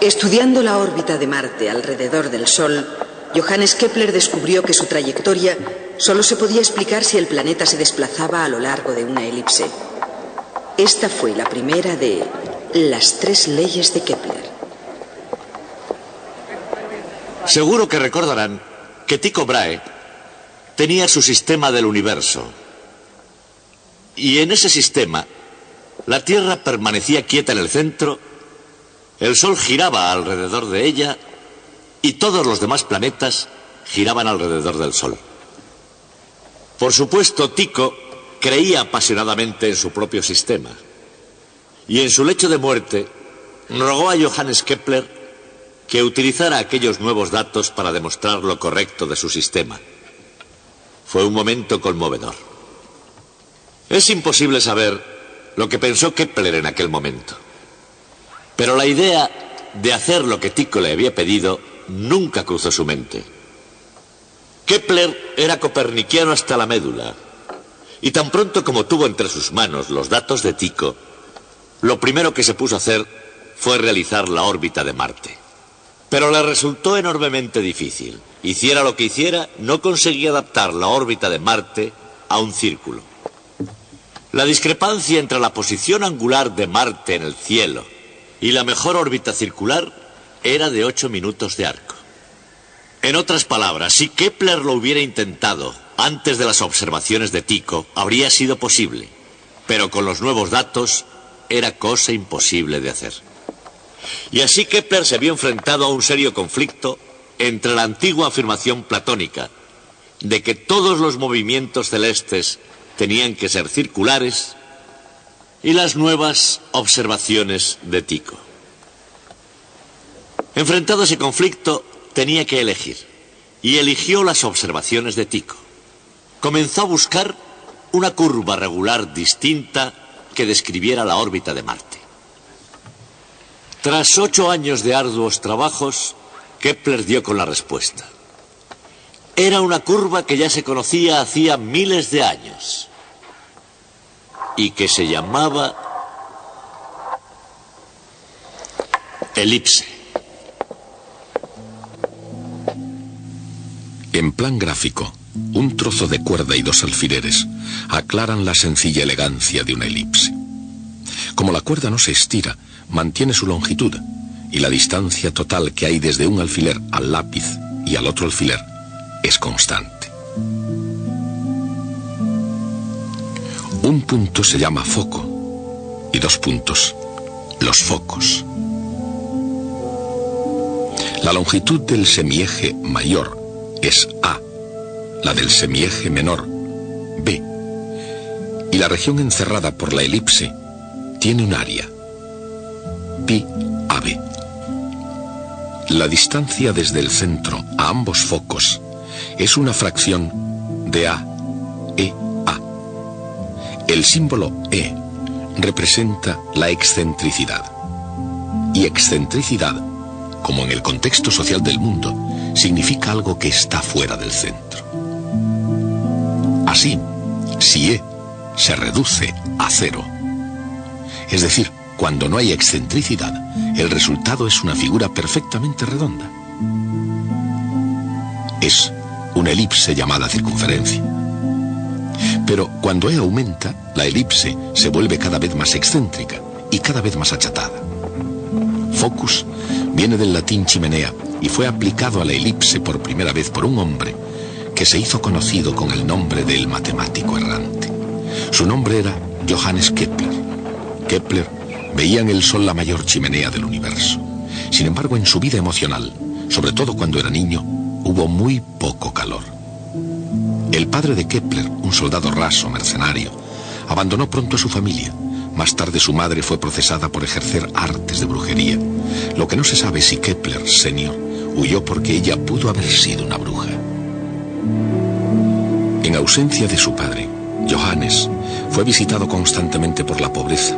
Estudiando la órbita de Marte alrededor del Sol, Johannes Kepler descubrió que su trayectoria solo se podía explicar si el planeta se desplazaba a lo largo de una elipse. Esta fue la primera de las 3 leyes de Kepler. Seguro que recordarán que Tycho Brahe tenía su sistema del universo. Y en ese sistema, la Tierra permanecía quieta en el centro, el Sol giraba alrededor de ella y todos los demás planetas giraban alrededor del Sol. Por supuesto, Tycho creía apasionadamente en su propio sistema. Y en su lecho de muerte, rogó a Johannes Kepler que utilizara aquellos nuevos datos para demostrar lo correcto de su sistema. Fue un momento conmovedor. Es imposible saber lo que pensó Kepler en aquel momento. Pero la idea de hacer lo que Tycho le había pedido nunca cruzó su mente. Kepler era copernicano hasta la médula, y tan pronto como tuvo entre sus manos los datos de Tycho, lo primero que se puso a hacer fue realizar la órbita de Marte. Pero le resultó enormemente difícil. Hiciera lo que hiciera, no conseguía adaptar la órbita de Marte a un círculo. La discrepancia entre la posición angular de Marte en el cielo y la mejor órbita circular era de 8 minutos de arco. En otras palabras, si Kepler lo hubiera intentado antes de las observaciones de Tycho, habría sido posible, pero con los nuevos datos era cosa imposible de hacer. Y así Kepler se vio enfrentado a un serio conflicto entre la antigua afirmación platónica de que todos los movimientos celestes tenían que ser circulares y las nuevas observaciones de Tycho. Enfrentado a ese conflicto, tenía que elegir, y eligió las observaciones de Tycho. Comenzó a buscar una curva regular distinta que describiera la órbita de Marte. Tras 8 años de arduos trabajos, Kepler dio con la respuesta. Era una curva que ya se conocía hacía miles de años y que se llamaba elipse. En plan gráfico, un trozo de cuerda y 2 alfileres aclaran la sencilla elegancia de una elipse. Como la cuerda no se estira, mantiene su longitud, y la distancia total que hay desde un alfiler al lápiz y al otro alfiler es constante. Un punto se llama foco y 2 puntos, los focos. La longitud del semieje mayor es A, la del semieje menor B, y la región encerrada por la elipse tiene un área, pi AB. La distancia desde el centro a ambos focos es una fracción de A, E, A. El símbolo E representa la excentricidad. Y excentricidad, como en el contexto social del mundo, significa algo que está fuera del centro. Así, si E se reduce a 0, es decir, cuando no hay excentricidad, el resultado es una figura perfectamente redonda. Es una elipse llamada circunferencia. Pero cuando E aumenta, la elipse se vuelve cada vez más excéntrica y cada vez más achatada. Focus viene del latín chimenea y fue aplicado a la elipse por primera vez por un hombre que se hizo conocido con el nombre del matemático errante. Su nombre era Johannes Kepler. Kepler veía en el Sol la mayor chimenea del universo. Sin embargo, en su vida emocional, sobre todo cuando era niño, hubo muy poco calor. El padre de Kepler, un soldado raso, mercenario, abandonó pronto a su familia. Más tarde su madre fue procesada por ejercer artes de brujería. Lo que no se sabe es si Kepler, senior, huyó porque ella pudo haber sido una bruja. En ausencia de su padre, Johannes fue visitado constantemente por la pobreza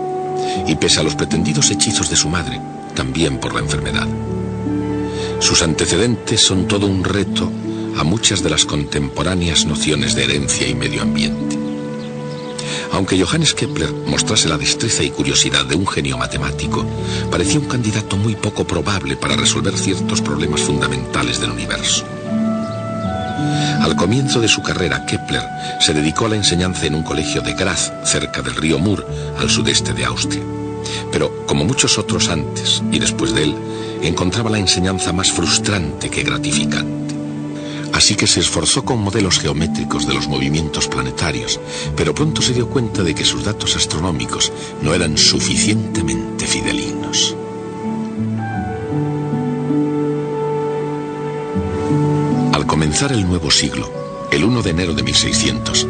y pese a los pretendidos hechizos de su madre, también por la enfermedad. Sus antecedentes son todo un reto a muchas de las contemporáneas nociones de herencia y medio ambiente. Aunque Johannes Kepler mostrase la destreza y curiosidad de un genio matemático, parecía un candidato muy poco probable para resolver ciertos problemas fundamentales del universo. Al comienzo de su carrera, Kepler se dedicó a la enseñanza en un colegio de Graz, cerca del río Mur, al sudeste de Austria. Pero, como muchos otros antes y después de él, encontraba la enseñanza más frustrante que gratificante. Así que se esforzó con modelos geométricos de los movimientos planetarios, pero pronto se dio cuenta de que sus datos astronómicos no eran suficientemente fidedignos. Al comenzar el nuevo siglo, el 1 de enero de 1600,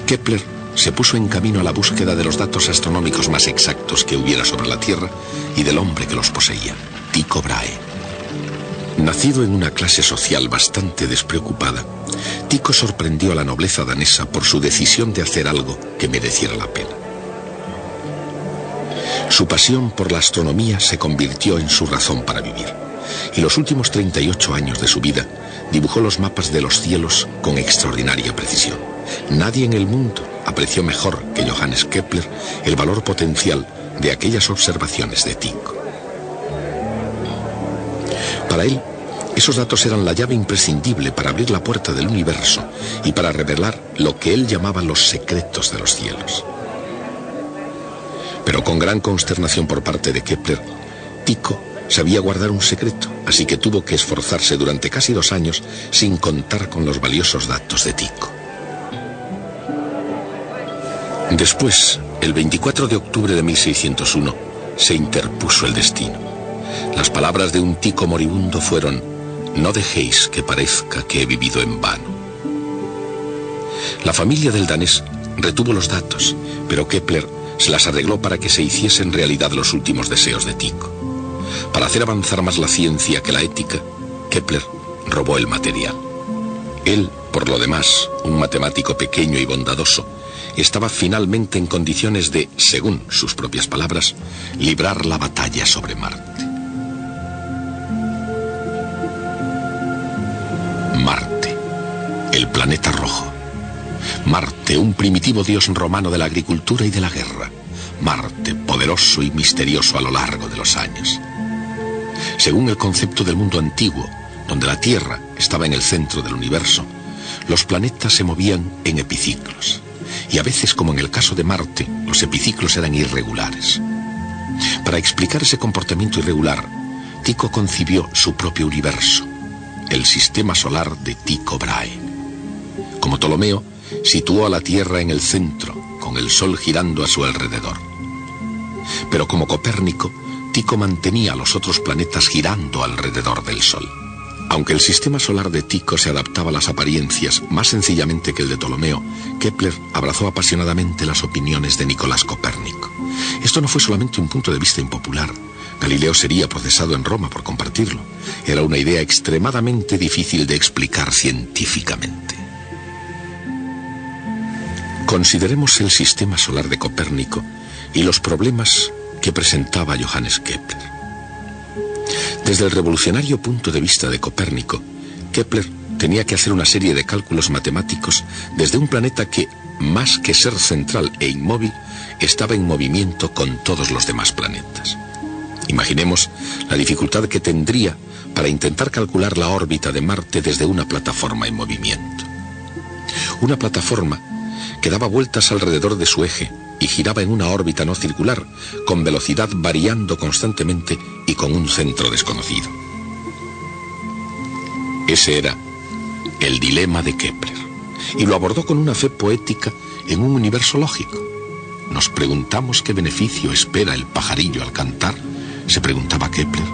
Kepler se puso en camino a la búsqueda de los datos astronómicos más exactos que hubiera sobre la Tierra y del hombre que los poseía, Tycho Brahe. Nacido en una clase social bastante despreocupada, Tycho sorprendió a la nobleza danesa por su decisión de hacer algo que mereciera la pena. Su pasión por la astronomía se convirtió en su razón para vivir, y los últimos 38 años de su vida dibujó los mapas de los cielos con extraordinaria precisión. Nadie en el mundo apreció mejor que Johannes Kepler el valor potencial de aquellas observaciones de Tycho. Para él, esos datos eran la llave imprescindible para abrir la puerta del universo y para revelar lo que él llamaba los secretos de los cielos. Pero con gran consternación por parte de Kepler, Tycho sabía guardar un secreto, así que tuvo que esforzarse durante casi 2 años sin contar con los valiosos datos de Tycho. Después, el 24 de octubre de 1601, se interpuso el destino. Las palabras de un Tycho moribundo fueron: «No dejéis que parezca que he vivido en vano». La familia del danés retuvo los datos, pero Kepler se las arregló para que se hiciesen realidad los últimos deseos de Tycho. Para hacer avanzar más la ciencia que la ética, Kepler robó el material. Él, por lo demás, un matemático pequeño y bondadoso, estaba finalmente en condiciones de, según sus propias palabras, librar la batalla sobre Marte. Marte, el planeta rojo. Marte, un primitivo dios romano de la agricultura y de la guerra. Marte, poderoso y misterioso a lo largo de los años. Según el concepto del mundo antiguo, donde la Tierra estaba en el centro del universo, los planetas se movían en epiciclos. Y a veces, como en el caso de Marte, los epiciclos eran irregulares. Para explicar ese comportamiento irregular, Tycho concibió su propio universo, el sistema solar de Tycho Brahe. Como Ptolomeo, situó a la Tierra en el centro, con el Sol girando a su alrededor. Pero como Copérnico, Tycho mantenía a los otros planetas girando alrededor del Sol. Aunque el sistema solar de Tycho se adaptaba a las apariencias más sencillamente que el de Ptolomeo, Kepler abrazó apasionadamente las opiniones de Nicolás Copérnico. Esto no fue solamente un punto de vista impopular. Galileo sería procesado en Roma por compartirlo. Era una idea extremadamente difícil de explicar científicamente. Consideremos el sistema solar de Copérnico y los problemas que presentaba Johannes Kepler. Desde el revolucionario punto de vista de Copérnico, Kepler tenía que hacer una serie de cálculos matemáticos desde un planeta que, más que ser central e inmóvil, estaba en movimiento con todos los demás planetas. Imaginemos la dificultad que tendría para intentar calcular la órbita de Marte desde una plataforma en movimiento. Una plataforma que daba vueltas alrededor de su eje y giraba en una órbita no circular, con velocidad variando constantemente y con un centro desconocido. Ese era el dilema de Kepler, y lo abordó con una fe poética en un universo lógico. ¿Nos preguntamos qué beneficio espera el pajarillo al cantar?, se preguntaba Kepler,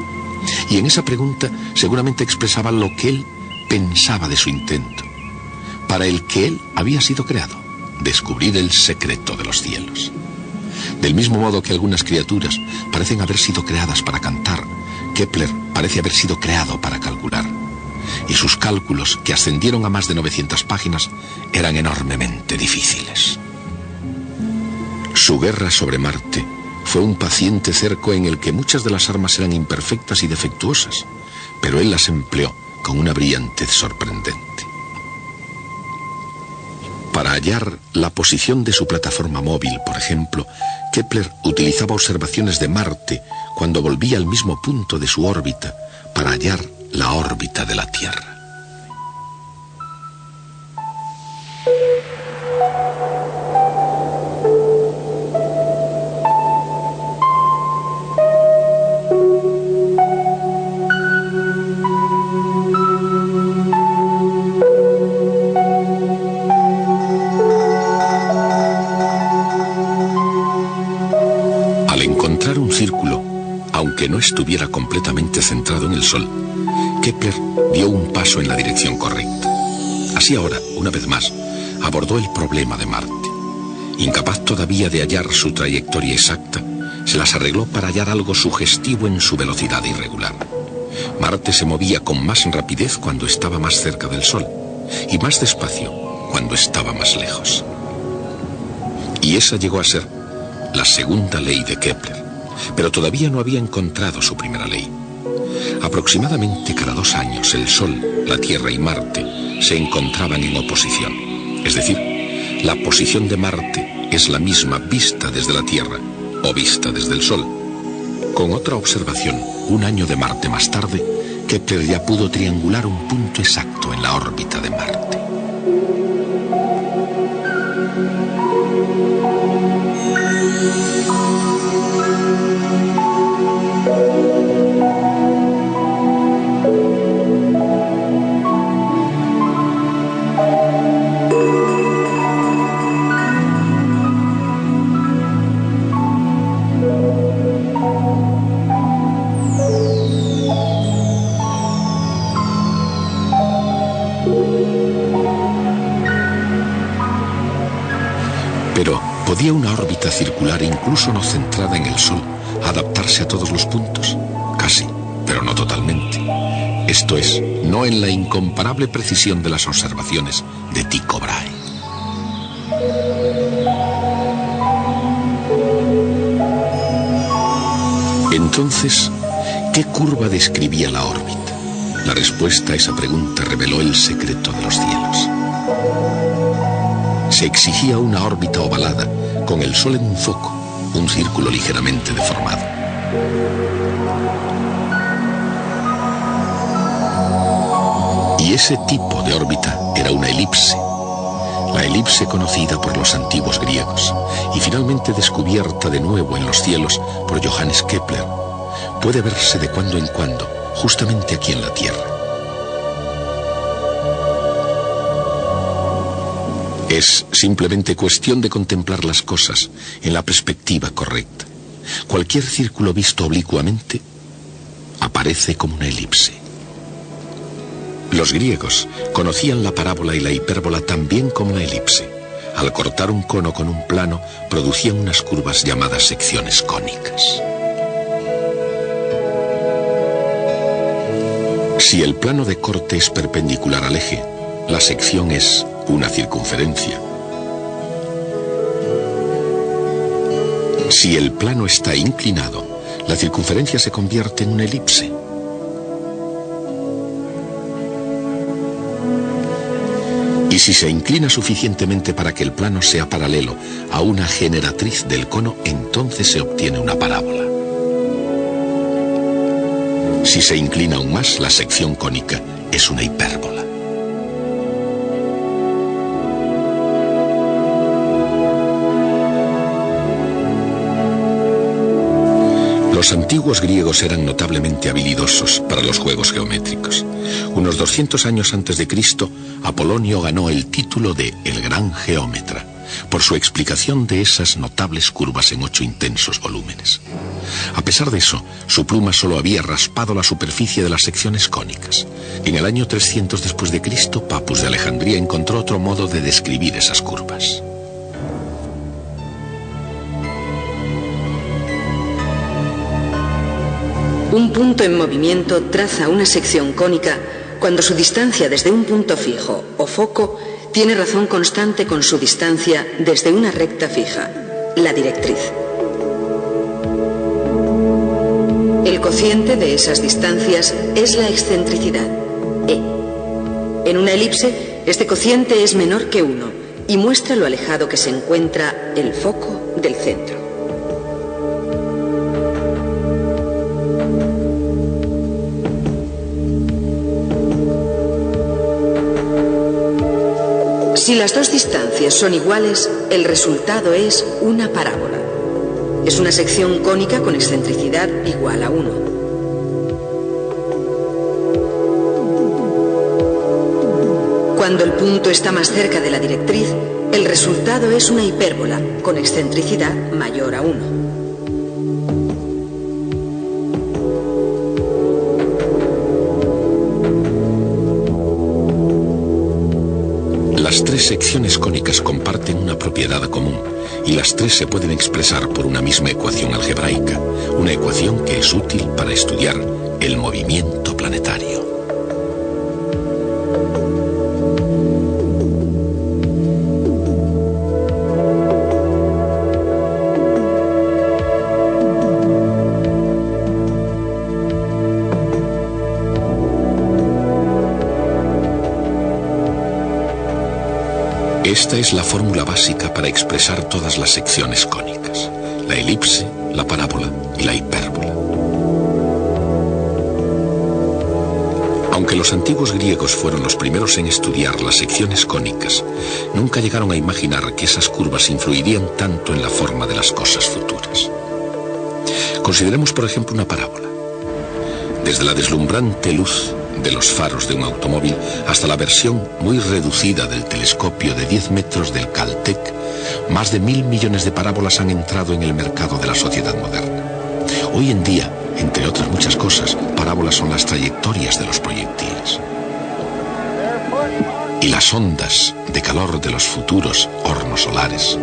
y en esa pregunta seguramente expresaba lo que él pensaba de su intento, para el que él había sido creado: descubrir el secreto de los cielos. Del mismo modo que algunas criaturas parecen haber sido creadas para cantar, Kepler parece haber sido creado para calcular. Y sus cálculos, que ascendieron a más de 900 páginas, eran enormemente difíciles. Su guerra sobre Marte fue un paciente cerco en el que muchas de las armas eran imperfectas y defectuosas, pero él las empleó con una brillantez sorprendente. Para hallar la posición de su plataforma móvil, por ejemplo, Kepler utilizaba observaciones de Marte cuando volvía al mismo punto de su órbita para hallar la órbita de la Tierra. Aunque no estuviera completamente centrado en el Sol, Kepler dio un paso en la dirección correcta. Así ahora, una vez más, abordó el problema de Marte. Incapaz todavía de hallar su trayectoria exacta, se las arregló para hallar algo sugestivo en su velocidad irregular. Marte se movía con más rapidez cuando estaba más cerca del Sol y más despacio cuando estaba más lejos. Y esa llegó a ser la segunda ley de Kepler. Pero todavía no había encontrado su primera ley. Aproximadamente cada 2 años el Sol, la Tierra y Marte se encontraban en oposición. Es decir, la posición de Marte es la misma vista desde la Tierra o vista desde el Sol. Con otra observación, 1 año de Marte más tarde, Kepler ya pudo triangular un punto exacto en la órbita de Marte. Pero, ¿podía una órbita circular, incluso no centrada en el Sol, adaptarse a todos los puntos? Casi, pero no totalmente. Esto es, no en la incomparable precisión de las observaciones de Tycho Brahe. Entonces, ¿qué curva describía la órbita? La respuesta a esa pregunta reveló el secreto de los cielos. Se exigía una órbita ovalada, con el Sol en un foco, un círculo ligeramente deformado. Y ese tipo de órbita era una elipse, la elipse conocida por los antiguos griegos, y finalmente descubierta de nuevo en los cielos por Johannes Kepler. Puede verse de cuando en cuando, justamente aquí en la Tierra. Es simplemente cuestión de contemplar las cosas en la perspectiva correcta. Cualquier círculo visto oblicuamente aparece como una elipse. Los griegos conocían la parábola y la hipérbola tan bien como la elipse. Al cortar un cono con un plano, producían unas curvas llamadas secciones cónicas. Si el plano de corte es perpendicular al eje, la sección es una circunferencia. Si el plano está inclinado, la circunferencia se convierte en una elipse. Y si se inclina suficientemente para que el plano sea paralelo a una generatriz del cono, entonces se obtiene una parábola. Si se inclina aún más, la sección cónica es una hipérbola. Los antiguos griegos eran notablemente habilidosos para los juegos geométricos. Unos 200 años antes de Cristo, Apolonio ganó el título de el Gran Geómetra por su explicación de esas notables curvas en 8 intensos volúmenes. A pesar de eso, su pluma solo había raspado la superficie de las secciones cónicas. En el año 300 después de Cristo, Papus de Alejandría encontró otro modo de describir esas curvas. Un punto en movimiento traza una sección cónica cuando su distancia desde un punto fijo o foco tiene razón constante con su distancia desde una recta fija, la directriz. El cociente de esas distancias es la excentricidad, E. En una elipse, este cociente es menor que 1 y muestra lo alejado que se encuentra el foco del centro. Si las dos distancias son iguales, el resultado es una parábola. Es una sección cónica con excentricidad igual a 1. Cuando el punto está más cerca de la directriz, el resultado es una hipérbola con excentricidad mayor a 1. Las tres secciones cónicas comparten una propiedad común y las tres se pueden expresar por una misma ecuación algebraica, una ecuación que es útil para estudiar el movimiento planetario. Esta es la fórmula básica para expresar todas las secciones cónicas: la elipse, la parábola y la hipérbola. Aunque los antiguos griegos fueron los primeros en estudiar las secciones cónicas, nunca llegaron a imaginar que esas curvas influirían tanto en la forma de las cosas futuras. Consideremos, por ejemplo, una parábola. Desde la deslumbrante luz de los faros de un automóvil hasta la versión muy reducida del telescopio de 10 metros del Caltech, más de 1.000 millones de parábolas han entrado en el mercado de la sociedad moderna. Hoy en día, entre otras muchas cosas, parábolas son las trayectorias de los proyectiles y las ondas de calor de los futuros hornos solares.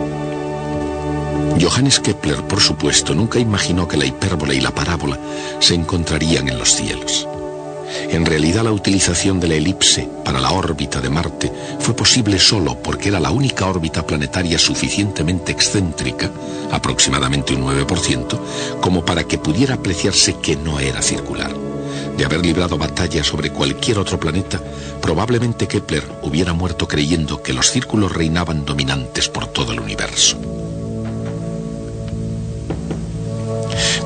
Johannes Kepler, por supuesto, nunca imaginó que la hipérbola y la parábola se encontrarían en los cielos. En realidad, la utilización de la elipse para la órbita de Marte fue posible solo porque era la única órbita planetaria suficientemente excéntrica, aproximadamente un 9%, como para que pudiera apreciarse que no era circular. De haber librado batalla sobre cualquier otro planeta, probablemente Kepler hubiera muerto creyendo que los círculos reinaban dominantes por todo el universo.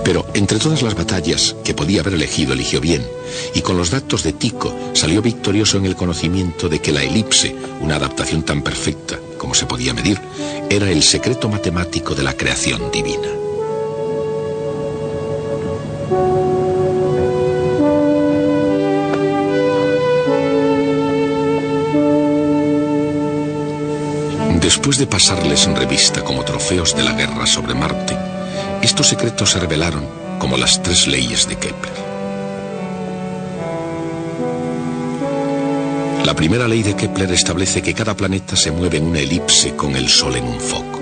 Pero entre todas las batallas que podía haber elegido, eligió bien, y con los datos de Tycho salió victorioso en el conocimiento de que la elipse, una adaptación tan perfecta como se podía medir, era el secreto matemático de la creación divina. Después de pasarles en revista como trofeos de la guerra sobre Marte, estos secretos se revelaron como las tres leyes de Kepler. La primera ley de Kepler establece que cada planeta se mueve en una elipse con el Sol en un foco.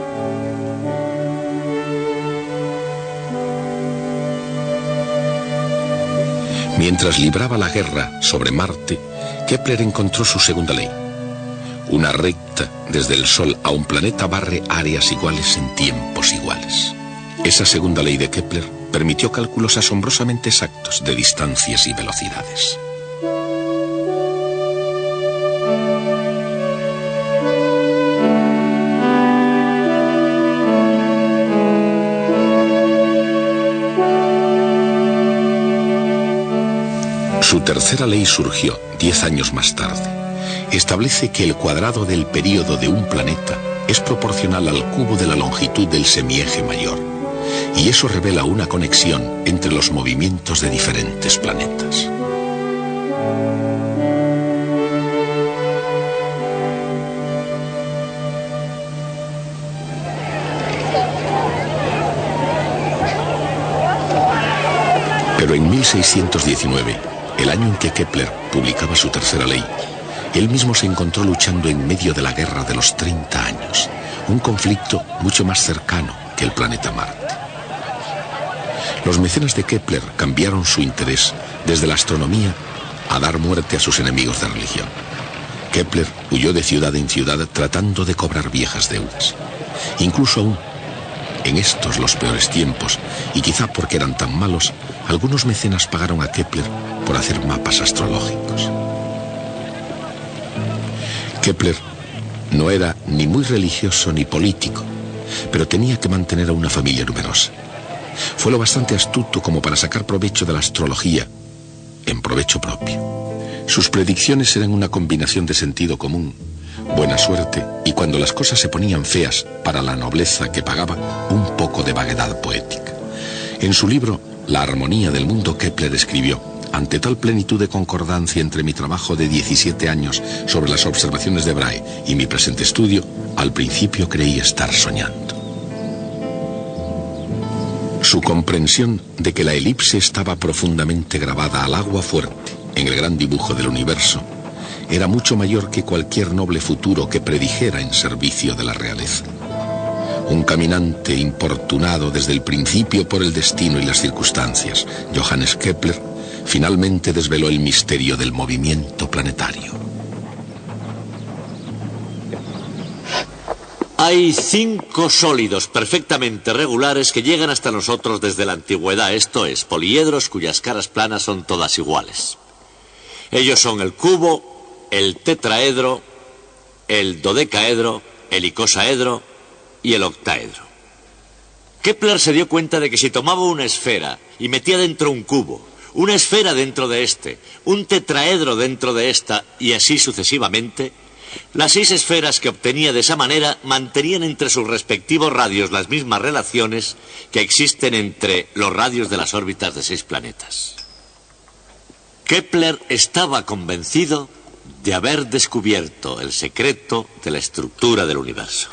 Mientras libraba la guerra sobre Marte, Kepler encontró su segunda ley. Una recta desde el Sol a un planeta barre áreas iguales en tiempos iguales. Esa segunda ley de Kepler permitió cálculos asombrosamente exactos de distancias y velocidades. Su tercera ley surgió 10 años más tarde. Establece que el cuadrado del período de un planeta es proporcional al cubo de la longitud del semieje mayor. Y eso revela una conexión entre los movimientos de diferentes planetas. Pero en 1619, el año en que Kepler publicaba su tercera ley, él mismo se encontró luchando en medio de la guerra de los 30 años, un conflicto mucho más cercano que el planeta Marte. Los mecenas de Kepler cambiaron su interés desde la astronomía a dar muerte a sus enemigos de religión. Kepler huyó de ciudad en ciudad tratando de cobrar viejas deudas. Incluso aún en estos los peores tiempos, y quizá porque eran tan malos, algunos mecenas pagaron a Kepler por hacer mapas astrológicos. Kepler No era ni muy religioso ni político, pero tenía que mantener a una familia numerosa. Fue lo bastante astuto como para sacar provecho de la astrología, en provecho propio. Sus predicciones eran una combinación de sentido común, buena suerte y, cuando las cosas se ponían feas para la nobleza que pagaba, un poco de vaguedad poética. En su libro La armonía del mundo, Kepler escribió: ante tal plenitud de concordancia entre mi trabajo de 17 años sobre las observaciones de Brahe y mi presente estudio, al principio creí estar soñando. Su comprensión de que la elipse estaba profundamente grabada al agua fuerte en el gran dibujo del universo era mucho mayor que cualquier noble futuro que predijera en servicio de la realeza. Un caminante importunado desde el principio por el destino y las circunstancias, Johannes Kepler, finalmente desveló el misterio del movimiento planetario. Hay 5 sólidos perfectamente regulares que llegan hasta nosotros desde la antigüedad, esto es, poliedros cuyas caras planas son todas iguales. Ellos son el cubo, el tetraedro, el dodecaedro, el icosaedro y el octaedro. Kepler se dio cuenta de que si tomaba una esfera y metía dentro un cubo, una esfera dentro de este, un tetraedro dentro de esta y así sucesivamente, las 6 esferas que obtenía de esa manera mantenían entre sus respectivos radios las mismas relaciones que existen entre los radios de las órbitas de 6 planetas. Kepler estaba convencido de haber descubierto el secreto de la estructura del universo.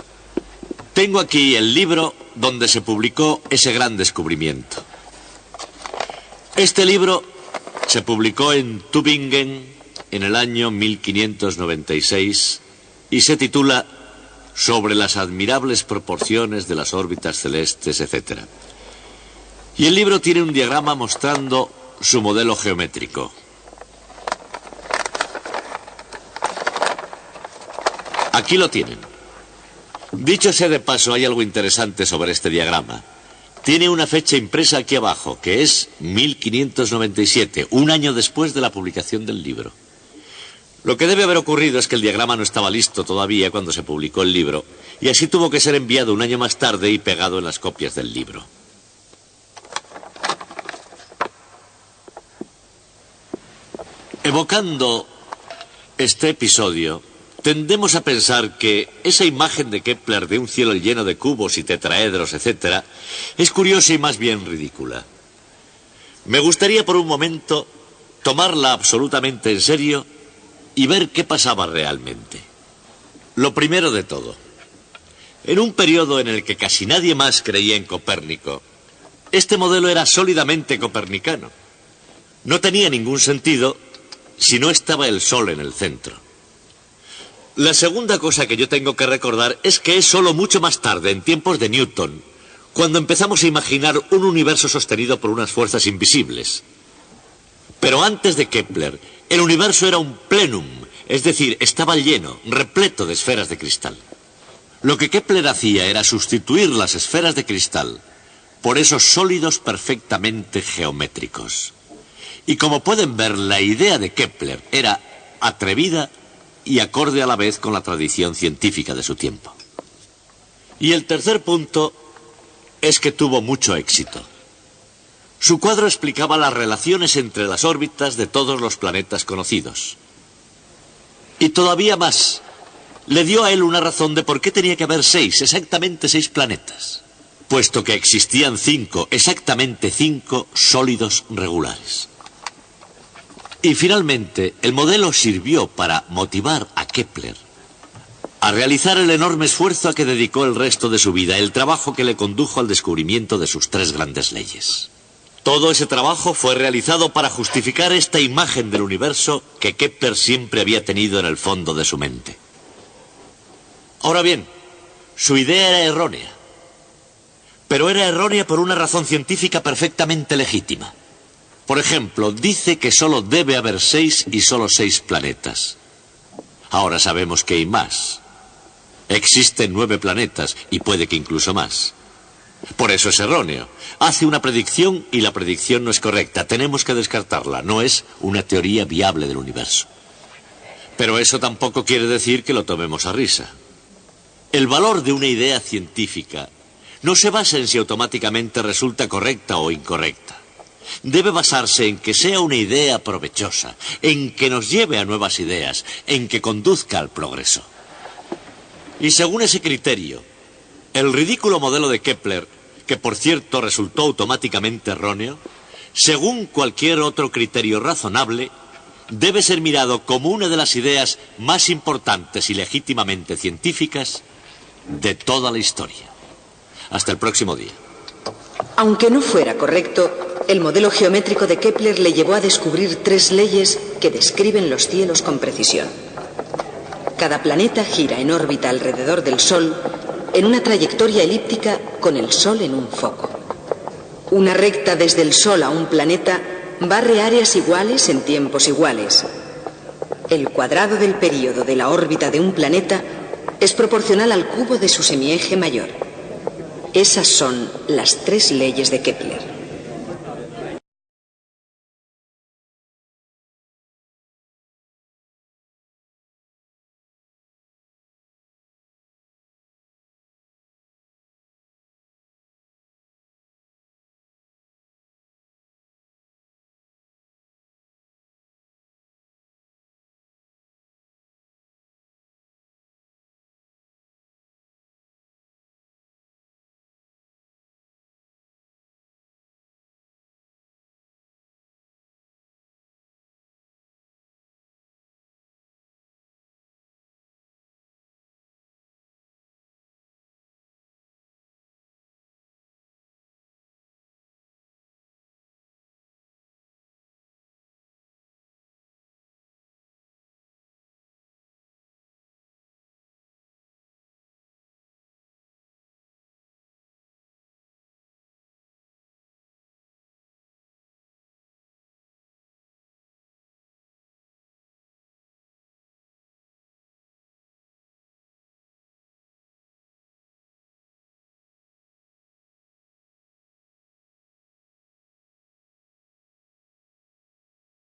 Tengo aquí el libro donde se publicó ese gran descubrimiento. Este libro se publicó en Tübingen en el año 1596 y se titula Sobre las admirables proporciones de las órbitas celestes, etc. Y el libro tiene un diagrama mostrando su modelo geométrico. Aquí lo tienen. Dicho sea de paso, hay algo interesante sobre este diagrama. Tiene una fecha impresa aquí abajo, que es 1597, un año después de la publicación del libro. Lo que debe haber ocurrido es que el diagrama no estaba listo todavía cuando se publicó el libro, y así tuvo que ser enviado un año más tarde y pegado en las copias del libro. Evocando este episodio, tendemos a pensar que esa imagen de Kepler de un cielo lleno de cubos y tetraedros, etc., es curiosa y más bien ridícula. Me gustaría por un momento tomarla absolutamente en serio y ver qué pasaba realmente. Lo primero de todo, en un periodo en el que casi nadie más creía en Copérnico, este modelo era sólidamente copernicano. No tenía ningún sentido si no estaba el Sol en el centro. La segunda cosa que yo tengo que recordar es que es solo mucho más tarde, en tiempos de Newton, cuando empezamos a imaginar un universo sostenido por unas fuerzas invisibles. Pero antes de Kepler, el universo era un plenum, es decir, estaba lleno, repleto de esferas de cristal. Lo que Kepler hacía era sustituir las esferas de cristal por esos sólidos perfectamente geométricos. Y como pueden ver, la idea de Kepler era atrevida y acorde a la vez con la tradición científica de su tiempo. Y el tercer punto es que tuvo mucho éxito. Su cuadro explicaba las relaciones entre las órbitas de todos los planetas conocidos. Y todavía más, le dio a él una razón de por qué tenía que haber 6, exactamente 6 planetas, puesto que existían 5, exactamente 5 sólidos regulares. Y finalmente, el modelo sirvió para motivar a Kepler a realizar el enorme esfuerzo a que dedicó el resto de su vida, el trabajo que le condujo al descubrimiento de sus 3 grandes leyes. Todo ese trabajo fue realizado para justificar esta imagen del universo que Kepler siempre había tenido en el fondo de su mente. Ahora bien, su idea era errónea, pero era errónea por una razón científica perfectamente legítima. Por ejemplo, dice que solo debe haber 6 y solo 6 planetas. Ahora sabemos que hay más. Existen 9 planetas y puede que incluso más. Por eso es erróneo. Hace una predicción y la predicción no es correcta. Tenemos que descartarla. No es una teoría viable del universo. Pero eso tampoco quiere decir que lo tomemos a risa. El valor de una idea científica no se basa en si automáticamente resulta correcta o incorrecta. Debe basarse en que sea una idea provechosa, en que nos lleve a nuevas ideas, en que conduzca al progreso. Y según ese criterio, el ridículo modelo de Kepler, que por cierto resultó automáticamente erróneo, según cualquier otro criterio razonable, debe ser mirado como una de las ideas más importantes y legítimamente científicas de toda la historia. Hasta el próximo día. Aunque no fuera correcto, el modelo geométrico de Kepler le llevó a descubrir 3 leyes que describen los cielos con precisión. Cada planeta gira en órbita alrededor del Sol en una trayectoria elíptica con el Sol en un foco. Una recta desde el Sol a un planeta barre áreas iguales en tiempos iguales. El cuadrado del período de la órbita de un planeta es proporcional al cubo de su semieje mayor. Esas son las 3 leyes de Kepler.